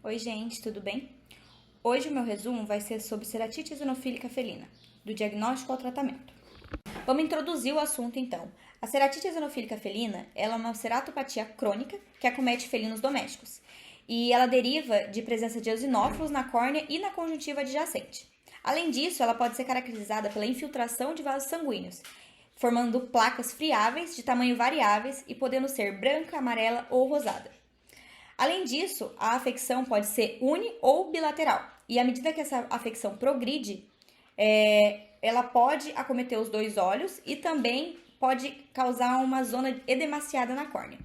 Oi, gente, tudo bem? Hoje o meu resumo vai ser sobre ceratite eosinofílica felina, do diagnóstico ao tratamento. Vamos introduzir o assunto então. A ceratite eosinofílica felina ela é uma ceratopatia crônica que acomete felinos domésticos e ela deriva de presença de eosinófilos na córnea e na conjuntiva adjacente. Além disso, ela pode ser caracterizada pela infiltração de vasos sanguíneos, formando placas friáveis de tamanho variáveis e podendo ser branca, amarela ou rosada. Além disso, a afecção pode ser uni ou bilateral. E à medida que essa afecção progride, ela pode acometer os dois olhos e também pode causar uma zona edemaciada na córnea.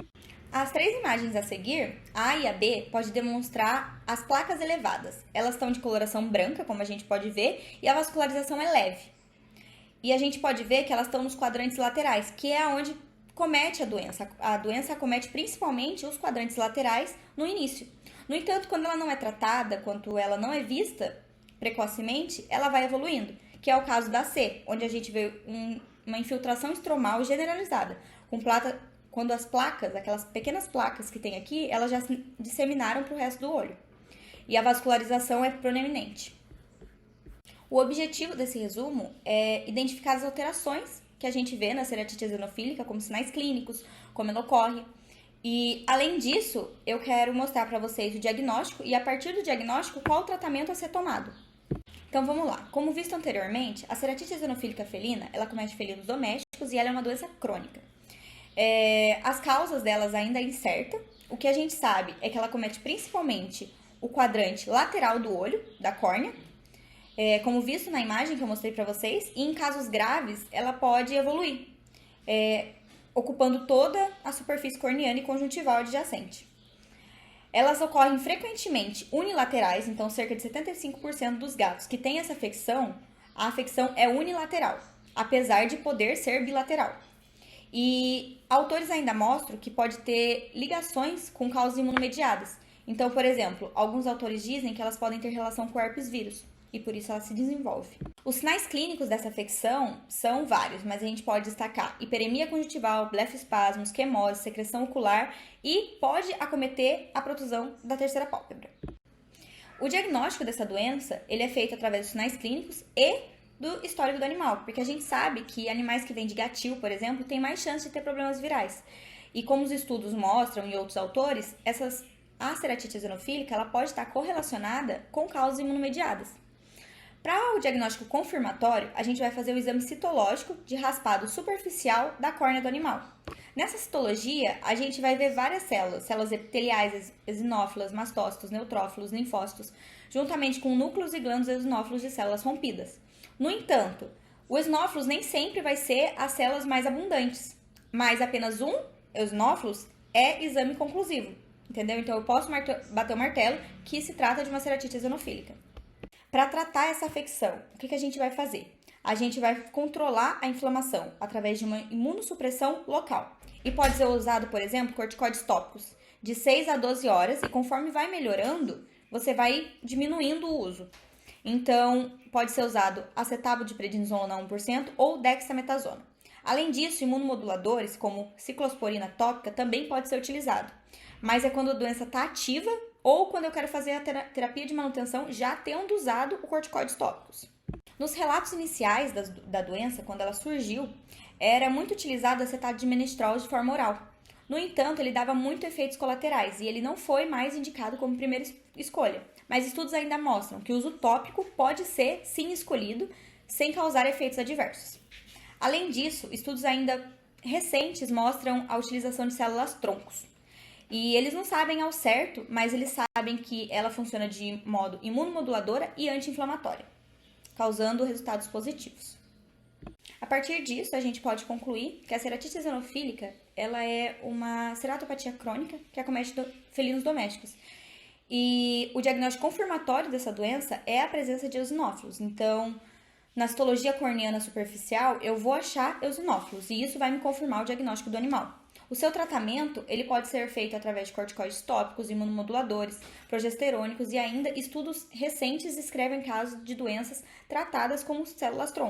As três imagens a seguir, A e a B, pode demonstrar as placas elevadas. Elas estão de coloração branca, como a gente pode ver, e a vascularização é leve. E a gente pode ver que elas estão nos quadrantes laterais, que é onde comete a doença. A doença acomete principalmente os quadrantes laterais no início. No entanto, quando ela não é tratada, quando ela não é vista precocemente, ela vai evoluindo, que é o caso da C, onde a gente vê uma infiltração estromal generalizada, quando as placas, aquelas pequenas placas que tem aqui, elas já se disseminaram para o resto do olho. E a vascularização é proeminente. O objetivo desse resumo é identificar as alterações que a gente vê na ceratite eosinofílica, como sinais clínicos, como ela ocorre. E, além disso, eu quero mostrar para vocês o diagnóstico e, a partir do diagnóstico, qual o tratamento a ser tomado. Então, vamos lá. Como visto anteriormente, a ceratite eosinofílica felina, ela acomete felinos domésticos e ela é uma doença crônica. As causas delas ainda é incerta. O que a gente sabe é que ela acomete principalmente o quadrante lateral do olho, da córnea, como visto na imagem que eu mostrei para vocês, e em casos graves, ela pode evoluir, ocupando toda a superfície corneana e conjuntival adjacente. Elas ocorrem frequentemente unilaterais, então cerca de 75% dos gatos que têm essa afecção, a afecção é unilateral, apesar de poder ser bilateral. E autores ainda mostram que pode ter ligações com causas imunomediadas. Então, por exemplo, alguns autores dizem que elas podem ter relação com o herpes vírus, e por isso ela se desenvolve. Os sinais clínicos dessa afecção são vários, mas a gente pode destacar hiperemia conjuntival, blefaspasmos, quemose, secreção ocular e pode acometer a protusão da terceira pálpebra. O diagnóstico dessa doença, ele é feito através dos sinais clínicos e do histórico do animal, porque a gente sabe que animais que vêm de gatil, por exemplo, têm mais chance de ter problemas virais. E como os estudos mostram e outros autores, a ceratite eosinofílica ela pode estar correlacionada com causas imunomediadas. Para o diagnóstico confirmatório, a gente vai fazer o exame citológico de raspado superficial da córnea do animal. Nessa citologia, a gente vai ver várias células epiteliais, eosinófilas, mastócitos, neutrófilos, linfócitos, juntamente com núcleos e glândulos eosinófilos de células rompidas. No entanto, o eosinófilos nem sempre vai ser as células mais abundantes, mas apenas um eosinófilos é exame conclusivo, entendeu? Então, eu posso bater o martelo que se trata de uma ceratite eosinofílica. Para tratar essa afecção, o que a gente vai fazer? A gente vai controlar a inflamação através de uma imunossupressão local. E pode ser usado, por exemplo, corticoides tópicos de 6 a 12 horas e conforme vai melhorando, você vai diminuindo o uso. Então, pode ser usado acetábulo de prednisona 1% ou dexametasona. Além disso, imunomoduladores como ciclosporina tópica também pode ser utilizado. Mas é quando a doença está ativa ou quando eu quero fazer a terapia de manutenção já tendo usado o corticoides tópicos. Nos relatos iniciais da doença, quando ela surgiu, era muito utilizado o acetato de menestrol de forma oral. No entanto, ele dava muitos efeitos colaterais e ele não foi mais indicado como primeira escolha. Mas estudos ainda mostram que o uso tópico pode ser, sim, escolhido sem causar efeitos adversos. Além disso, estudos ainda recentes mostram a utilização de células-troncos. E eles não sabem ao certo, mas eles sabem que ela funciona de modo imunomoduladora e anti-inflamatória, causando resultados positivos. A partir disso, a gente pode concluir que a ceratite eosinofílica ela é uma ceratopatia crônica que acomete felinos domésticos. E o diagnóstico confirmatório dessa doença é a presença de eosinófilos. Então, na citologia corneana superficial, eu vou achar eosinófilos e isso vai me confirmar o diagnóstico do animal. O seu tratamento ele pode ser feito através de corticoides tópicos, imunomoduladores, progesterônicos e ainda estudos recentes descrevem casos de doenças tratadas como células-tronco.